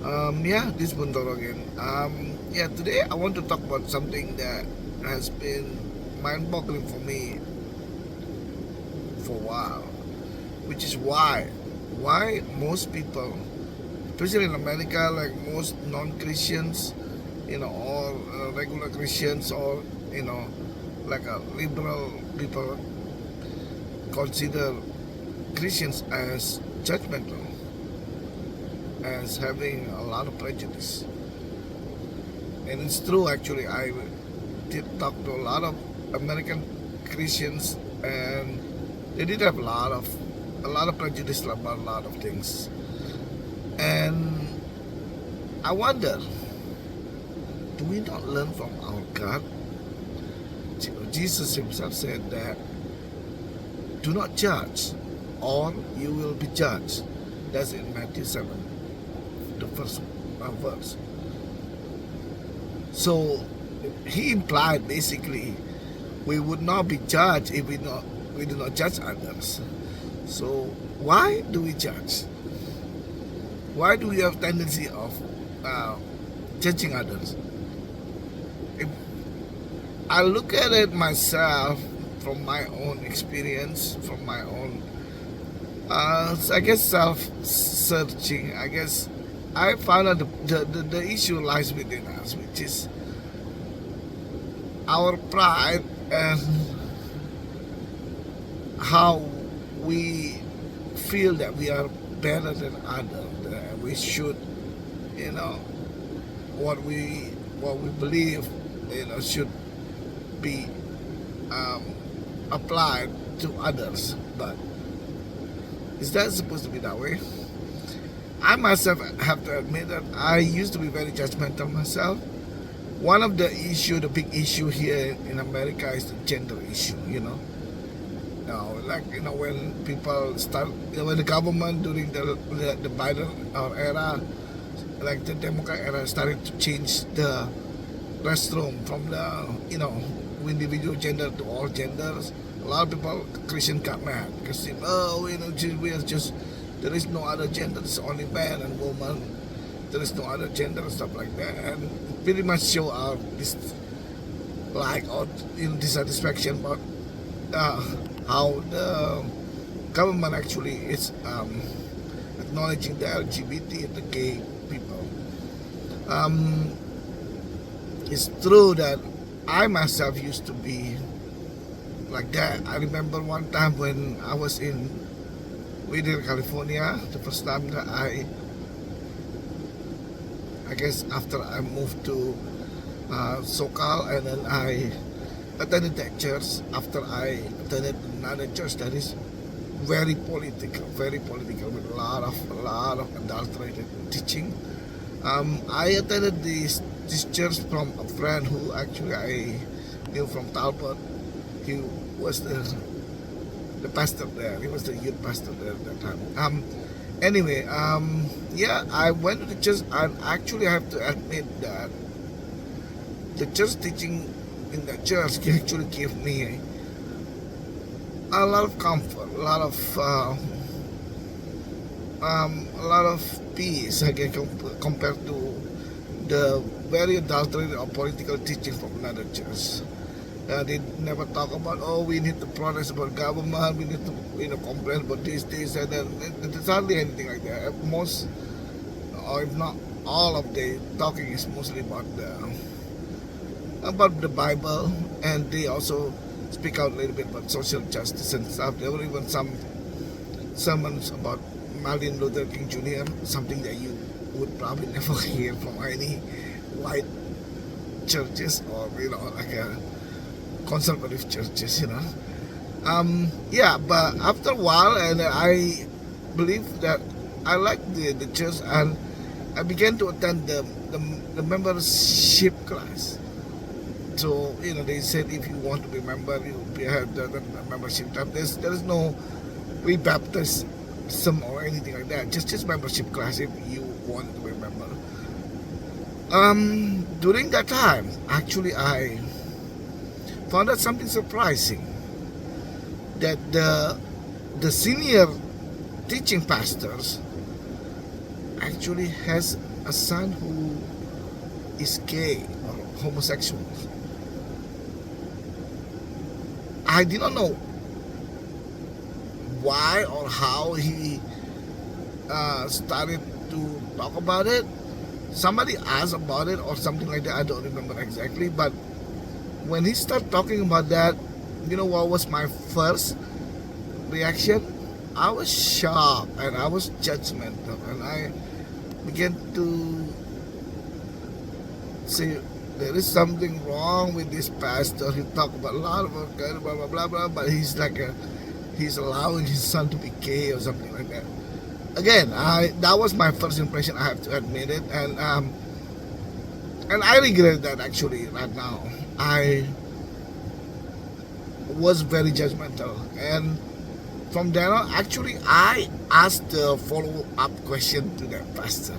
Yeah, this is Bundoro again. Yeah, today I want to talk about something that has been mind-boggling for me for a while, which is why most people, especially in America, like most non-Christians, or regular Christians, or like a liberal people consider Christians as judgmental, as having a lot of prejudice. And it's true, actually. I did talk to a lot of American Christians, and they did have a lot of prejudice about a lot of things. And I wonder, do we not learn from our God? Jesus himself said that, do not judge, or you will be judged. That's in Matthew 7, the first verse. So he implied basically we would not be judged if we do not judge others. So why do we judge? Why do we have tendency of judging others? If I look at it myself from my own experience, from my own, I guess self-searching. I guess I found out the issue lies within us, which is our pride and how we feel that we are better than others. That we should, you know, what we believe, should be applied to others. But is that supposed to be that way? I myself have to admit that I used to be very judgmental myself. One of the big issue here in America is the gender issue. When people start, when the government during the Biden era, like the Democrat era, started to change the restroom from the individual gender to all genders. A lot of people, Christian, got mad because we are just, there is no other gender. It's only man and woman. There is no other gender and stuff like that, and it pretty much show our dissatisfaction about how the government actually is acknowledging the LGBT and the gay people. It's true that I myself used to be like that. I remember one time when I was in Whittier, California, the first time that I guess after I moved to SoCal, and then I attended that church. After I attended another church that is very political with a lot of adulterated teaching. I attended this church from a friend who actually I knew from Talbot. He was the pastor there. He was the youth pastor there at that time. Anyway, yeah, I went to the church, and actually I have to admit that the church teaching in the church actually gave me a lot of comfort, a lot of peace, I guess, compared to the very adulterated or political teaching from another church. They never talk about, we need to protest about government, we need to complain about this, and then there's hardly anything like that. Most, or if not all of the talking is mostly about the Bible, and they also speak out a little bit about social justice and stuff. There were even some sermons about Martin Luther King Jr., something that you would probably never hear from any white churches, or like a conservative churches. Yeah, but after a while, and I believe that I liked the church, and I began to attend the membership class. So they said, if you want to be a member, you have the membership time. There is no rebaptism or anything like that. Just membership class if you want to be a member. During that time, actually, I found out something surprising, that the senior teaching pastors actually has a son who is gay or homosexual. I did not know why or how he started to talk about it. Somebody asked about it or something like that. I don't remember exactly. But when he started talking about that, you know what was my first reaction? I was shocked and I was judgmental, and I began to say there is something wrong with this pastor. He talked about a lot of blah blah blah blah, but he's allowing his son to be gay or something like that. Again, that was my first impression. I have to admit it, and I regret that actually right now. I was very judgmental, and from then on, actually, I asked the follow-up question to that pastor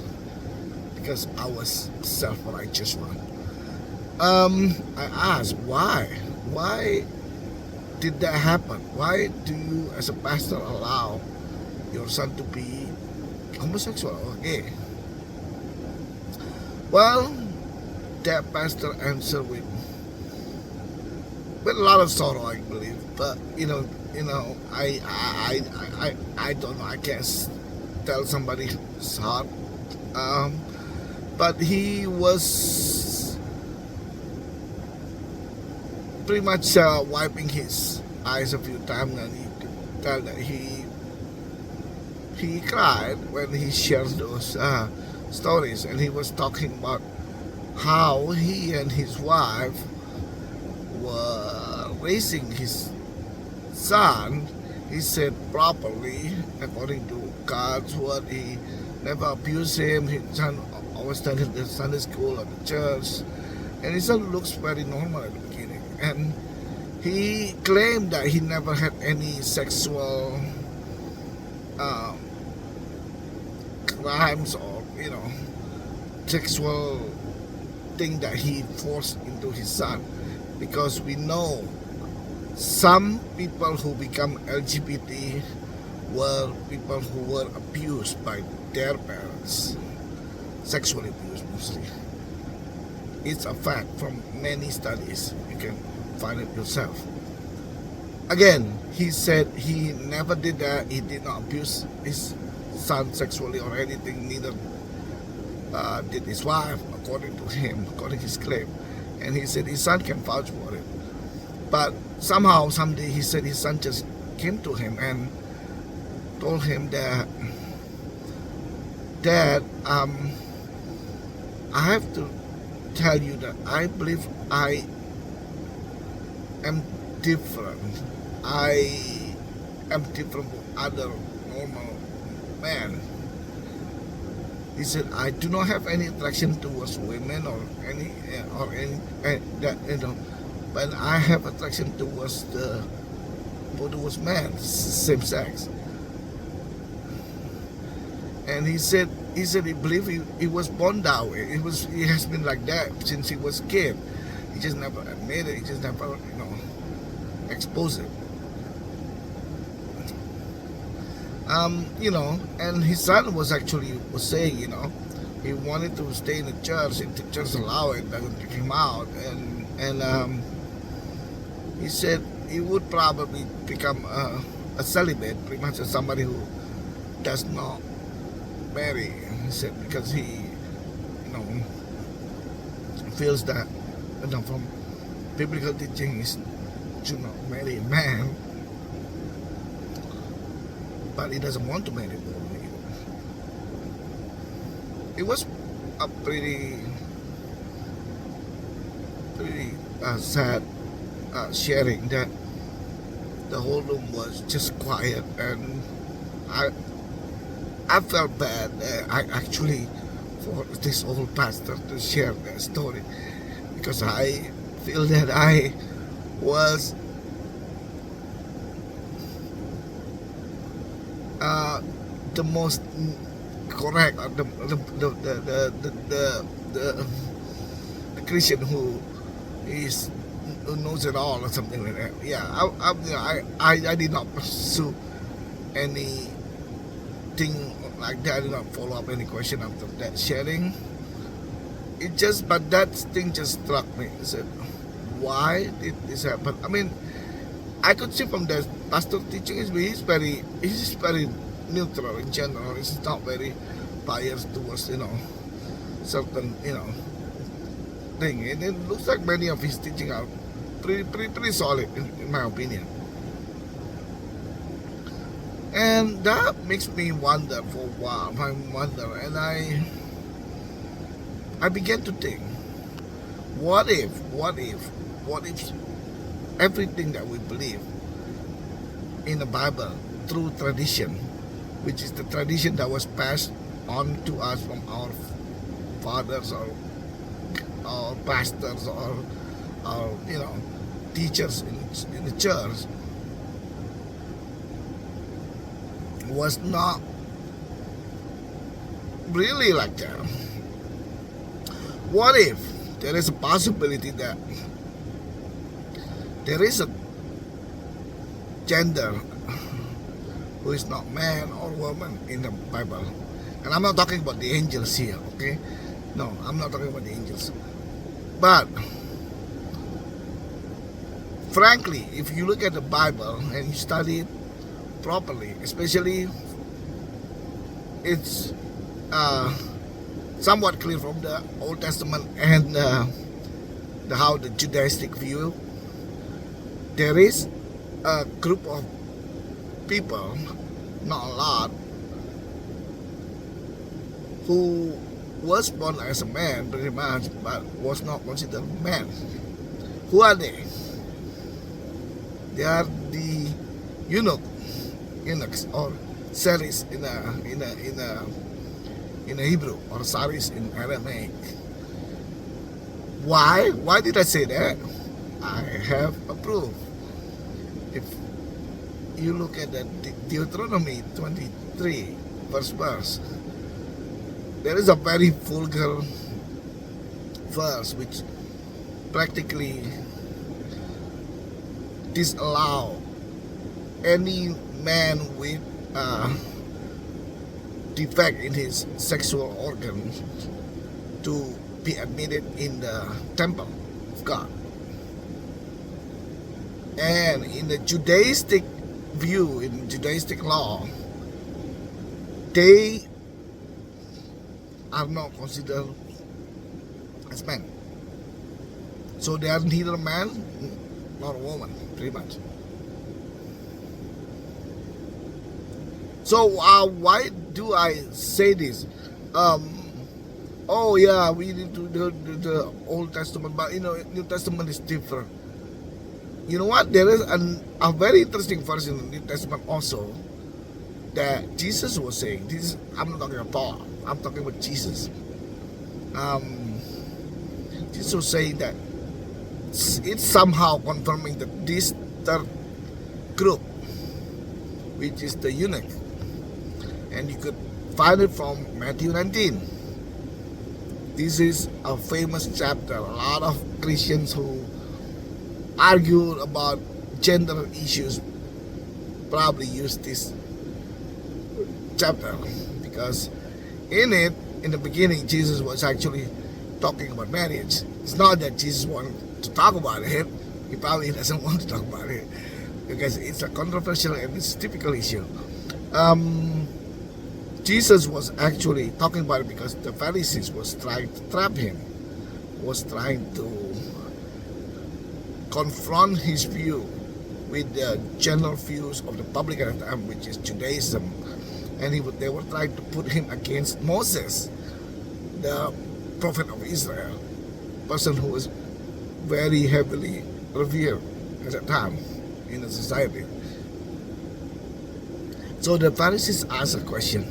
because I was self-righteous one. I asked why did that happen? Why do you, as a pastor, allow your son to be homosexual or gay? Well, that pastor answered with a lot of sorrow, I believe. But I don't know. I can't tell somebody's heart. But he was pretty much wiping his eyes a few times, and you could tell that he cried when he shared those stories, and he was talking about how he and his wife were raising his son. He said properly, according to God's word. He never abused him. His son always attended the Sunday school at the church, and his son looks very normal at the beginning. And he claimed that he never had any sexual crimes or sexual thing that he forced into his son, because we know some people who become LGBT were people who were abused by their parents, sexually abused mostly. It's a fact from many studies. You can find it yourself. Again, he said he never did that. He did not abuse his son sexually or anything. Neither did his wife, according to him, according to his claim. And he said his son can vouch for it. But somehow, someday, he said his son just came to him and told him that, Dad, I have to tell you that I believe I am different. I am different from other normal men. He said, I do not have any attraction towards women or any that but I have attraction towards men, same sex. And he said he believed he was born that way. He has been like that since he was a kid. He just never admitted it. He just never exposed it. And his son was saying, he wanted to stay in the church, and the church allowed it, doesn't kick him out, and he said he would probably become a celibate, pretty much as somebody who does not marry. He said because he, feels that, from biblical teachings, should not marry a man, but he doesn't want to marry a woman. It was a pretty sad sharing that the whole room was just quiet, and I felt bad. I actually for this old pastor to share that story, because I feel that I was the most correct, or the Christian who knows it all or something like that. Yeah, I did not pursue anything like that. I did not follow up any question after that sharing. But that thing just struck me. I said, why did this happen? I mean, I could see from the pastor teaching he's very neutral in general. He's not very biased towards certain thing. And it looks like many of his teaching are pretty solid in my opinion. And that makes me wonder for a while. And I began to think, what if everything that we believe in the Bible through tradition, which is the tradition that was passed on to us from our fathers or pastors or teachers in the church, was not really like that. What if there is a possibility that there is a gender who is not man or woman in the Bible? And I'm not talking about the angels here, okay? No, I'm not talking about the angels. But frankly, if you look at the Bible and you study it properly, especially it's somewhat clear from the Old Testament and how the Judaistic view, there is a group of people, not a lot, who was born as a man pretty much, but was not considered a man. Who are they? They are the eunuchs or saris in a Hebrew, or saris in Aramaic. Why? Why did I say that? I have a proof. If you look at the Deuteronomy 23 verse, there is a very vulgar verse which practically disallow any man with defect in his sexual organs to be admitted in the temple of God. And in the Judaistic view, in Judaistic law, they are not considered as men. So they are neither a man nor a woman, pretty much. So why do I say this? Oh yeah, we need to do the Old Testament, but New Testament is different. You know what? There is a very interesting verse in the New Testament also that Jesus was saying. I'm not talking about Paul. I'm talking about Jesus. Jesus was saying that it's somehow confirming that this third group, which is the eunuch, and you could find it from Matthew 19. This is a famous chapter. A lot of Christians who argue about gender issues probably use this chapter, because in it, in the beginning, Jesus was actually talking about marriage. It's not that Jesus wanted to talk about it. He probably doesn't want to talk about it because it's a controversial and it's a typical issue. Jesus was actually talking about it because the Pharisees was trying to trap him, was trying to confront his view with the general views of the public at the time, which is Judaism. And they were trying to put him against Moses, the prophet of Israel, person who was very heavily revered at that time in the society. So the Pharisees asked a question: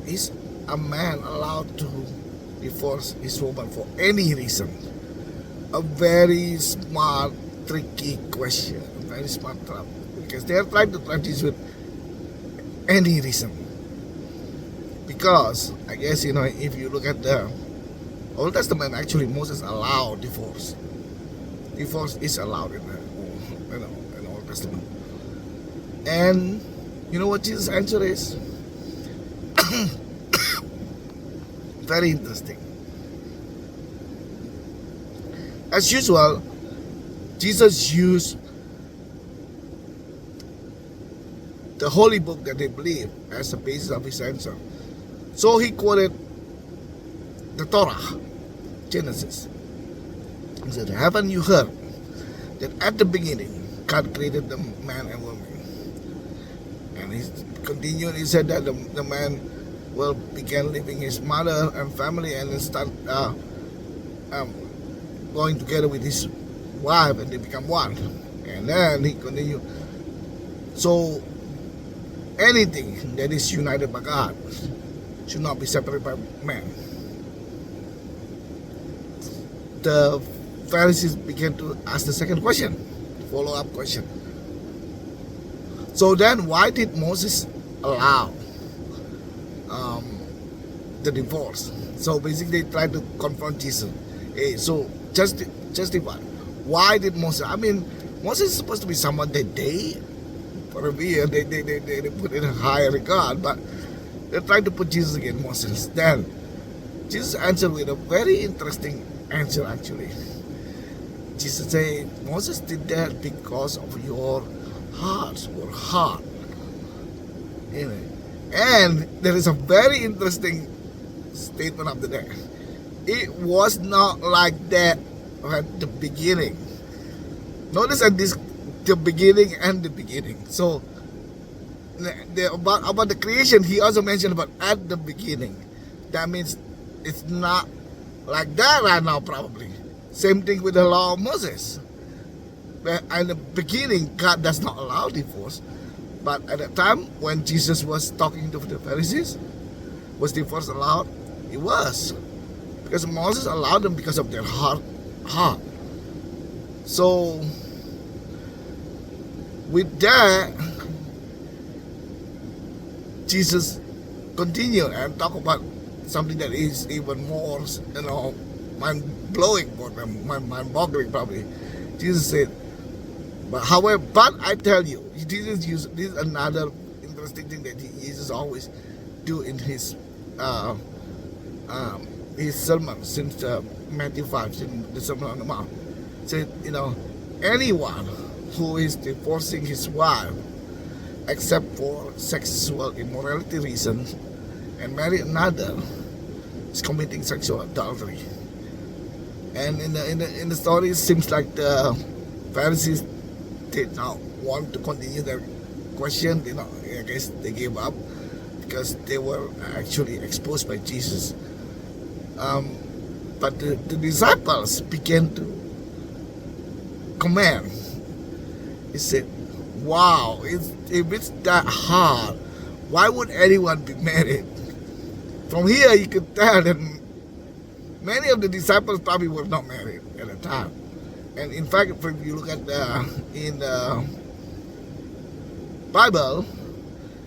is a man allowed to divorce his woman for any reason? A very smart, tricky question. A very smart trap. Because they are trying to trap this with any reason. Because, I guess, if you look at the Old Testament, actually Moses allowed divorce. Divorce is allowed in the Old Testament. And you know what Jesus' answer is? Very interesting. As usual, Jesus used the holy book that they believe as the basis of his answer. So he quoted the Torah, Genesis. He said, haven't you heard that at the beginning God created the man and woman? And he continued, he said that the man will begin leaving his mother and family and then start going together with his wife, and they become one. And then he continued, so anything that is united by God should not be separated by man. The Pharisees began to ask the second question, follow-up question. So then why did Moses allow the divorce? So basically they tried to confront Jesus. Hey, so justify. Why did Moses? I mean, Moses is supposed to be someone that they revere, they put in a higher regard, but they tried to put Jesus against Moses. Then Jesus answered with a very interesting answer actually. Jesus said, Moses did that because of your hearts were hard. And there is a very interesting statement of the day. It was not like that at the beginning. Notice at this, the beginning and the beginning. So about the creation, he also mentioned about at the beginning. That means it's not like that right now probably. Same thing with the law of Moses. At the beginning, God does not allow divorce. But at the time when Jesus was talking to the Pharisees, was divorce allowed? It was. Because Moses allowed them because of their heart. So, with that, Jesus continued and talk about something that is even more, mind-blowing for them, mind-boggling probably. Jesus said, but I tell you, this is another interesting thing that Jesus always do in his sermon since Matthew 5, in the Sermon on the Mount. Said, anyone who is divorcing his wife except for sexual immorality reasons and marry another is committing sexual adultery. And in the story, it seems like the Pharisees did not want to continue their question. I guess they gave up because they were actually exposed by Jesus. But the disciples began to comment. He said, wow, if it's that hard, why would anyone be married? From here you could tell that many of the disciples probably were not married at the time. And in fact, if you look at in the Bible,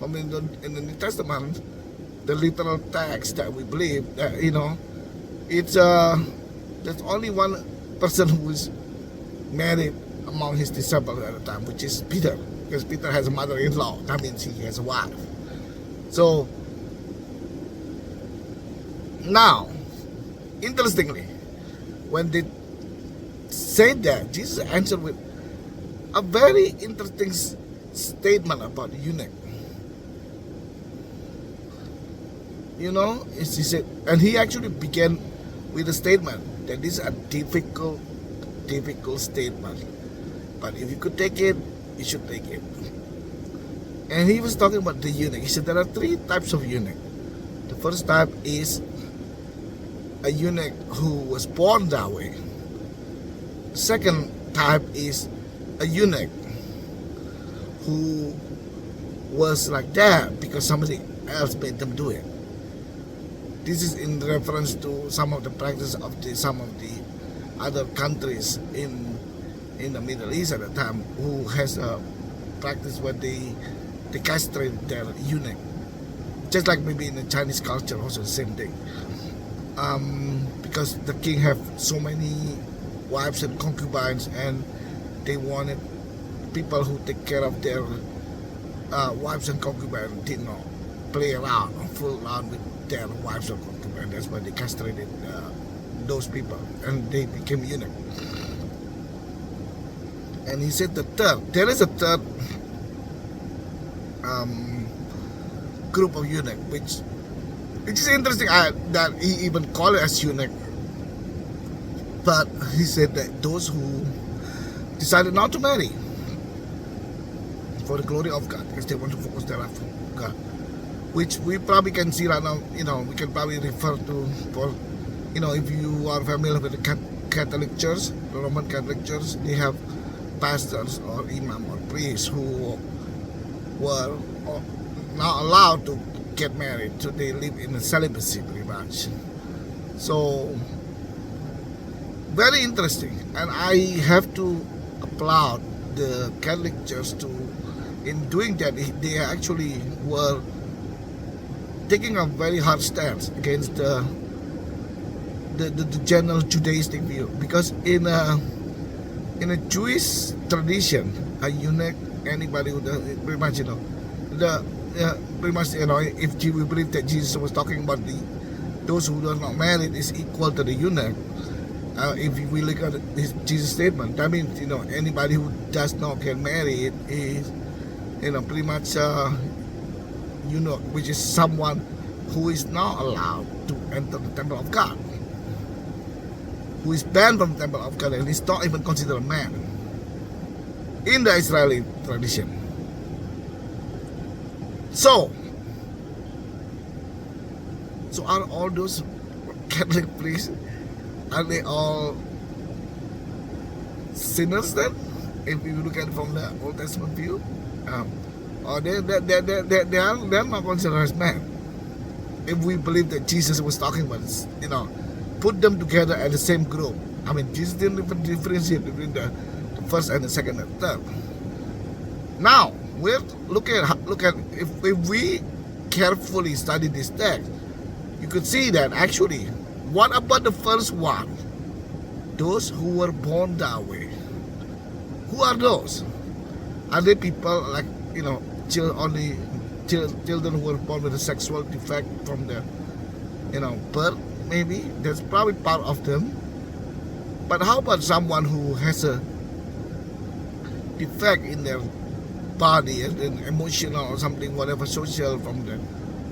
in the New Testament, the literal text that we believe that it's there's only one person who is married among his disciples at the time, which is Peter, because Peter has a mother-in-law. That means he has a wife. So now, interestingly, when they said that, Jesus answered with a very interesting statement about the eunuch. He said, and he actually began with a statement that this is a difficult statement. But if you could take it, you should take it. And he was talking about the eunuch. He said there are three types of eunuch. The first type is a eunuch who was born that way. The second type is a eunuch who was like that because somebody else made them do it. This is in reference to some of the practice of some of the other countries in the Middle East at the time, who has a practice where they castrate their eunuch. Just like maybe in the Chinese culture also the same thing. Because the king have so many wives and concubines, and they wanted people who take care of their wives and concubines did not play around or fool around with their wives or concubines. That's why they castrated those people and they became eunuch. And he said there is a third group of eunuch, which is interesting that he even called it as eunuch. But he said that those who decided not to marry for the glory of God, because they want to focus their life on God, which we probably can see right now. We can probably refer to for, if you are familiar with the Catholic Church, the Roman Catholic Church, they have pastors or imam or priests who were not allowed to get married, so they live in a celibacy pretty much. So very interesting, and I have to applaud the Catholic Church in doing that. They actually were taking a very hard stance against the general Judaistic view, because in a Jewish tradition, a eunuch, anybody who does, pretty much pretty much if we believe that Jesus was talking about those who are not married is equal to the eunuch. If we look at his Jesus statement, that means anybody who does not get married is pretty much eunuch, which is someone who is not allowed to enter the temple of God, who is banned from the temple of God, and is not even considered a man in the Israeli tradition. So are all those Catholic priests, are they all sinners then? If you look at it from the Old Testament view, or they're not considered as men. If we believe that Jesus was talking about, put them together as the same group. I mean, Jesus didn't even differentiate between the first and the second and third. Now we're look at if we carefully study this text, you could see that actually, what about the first one? Those who were born that way. Who are those? Are they people like children who were born with a sexual defect from their birth? Maybe that's probably part of them. But how about someone who has a defect in their body, and emotional or something, whatever, social, from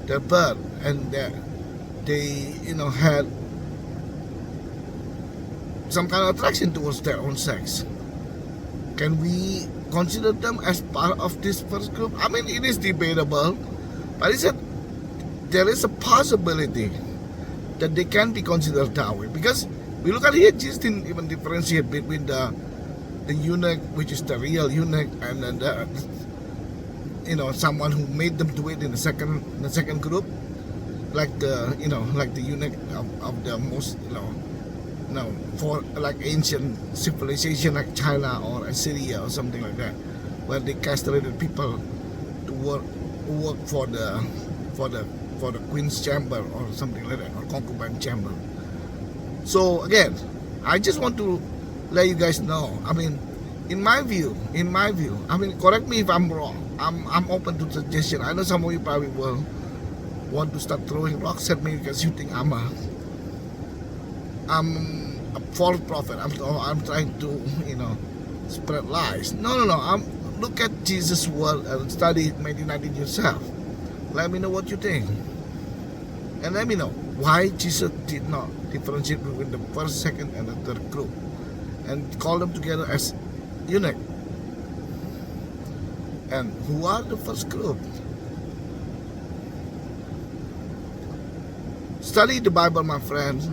their birth, and they had some kind of attraction towards their own sex? Can we consider them as part of this first group? I mean, it is debatable, but he said there is a possibility that they can be considered that way, because we look at here, Jesus didn't even differentiate between the eunuch, which is the real eunuch, and then someone who made them do it in the second group, like the eunuch of the most for like ancient civilization like China or Assyria or something like that, where they castrated people to work for the queen's chamber or something like that, or concubine chamber. So again, I just want to let you guys know. I mean, in my view, I mean, correct me if I'm wrong. I'm open to suggestion. I know some of you probably will want to start throwing rocks at me because you think I'm a false prophet. I'm trying to spread lies. No. Look at Jesus' word and study it, meditate it yourself. Let me know what you think, and let me know why Jesus did not differentiate between the first, second, and the third group, and call them together as eunuch. And who are the first group? Study the Bible, my friends.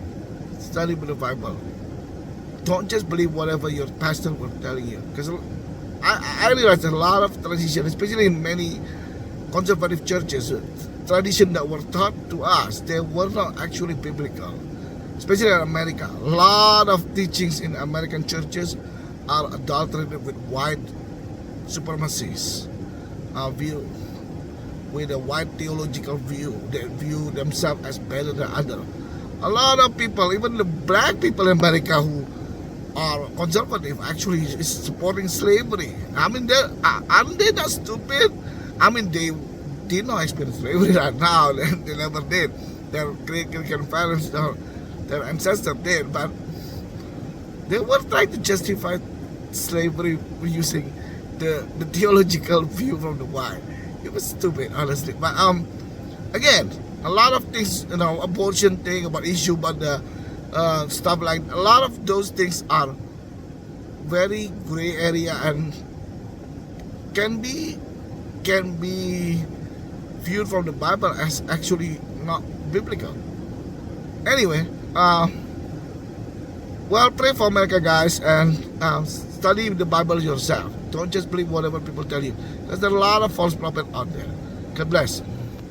Study the Bible. Don't just believe whatever your pastor was telling you, because I realize a lot of tradition, especially in many conservative churches, tradition that were taught to us, they were not actually biblical. Especially in America, a lot of teachings in American churches are adulterated with white supremacists view, with a white theological view. They view themselves as better than others. A lot of people, even the black people in America who are conservative, actually is supporting slavery. I mean, aren't they not stupid? I mean, they did not experience slavery right now. They never did. Their great grandparents, their ancestors did, but they were trying to justify slavery using the theological view from the Bible. It was stupid, honestly. But again, a lot of things, abortion thing about issue, but the stuff like a lot of those things are very gray area and can be viewed from the Bible as actually not biblical. Anyway, well, pray for America, guys, and study the Bible yourself. Don't just believe whatever people tell you. There's a lot of false prophets out there. God bless.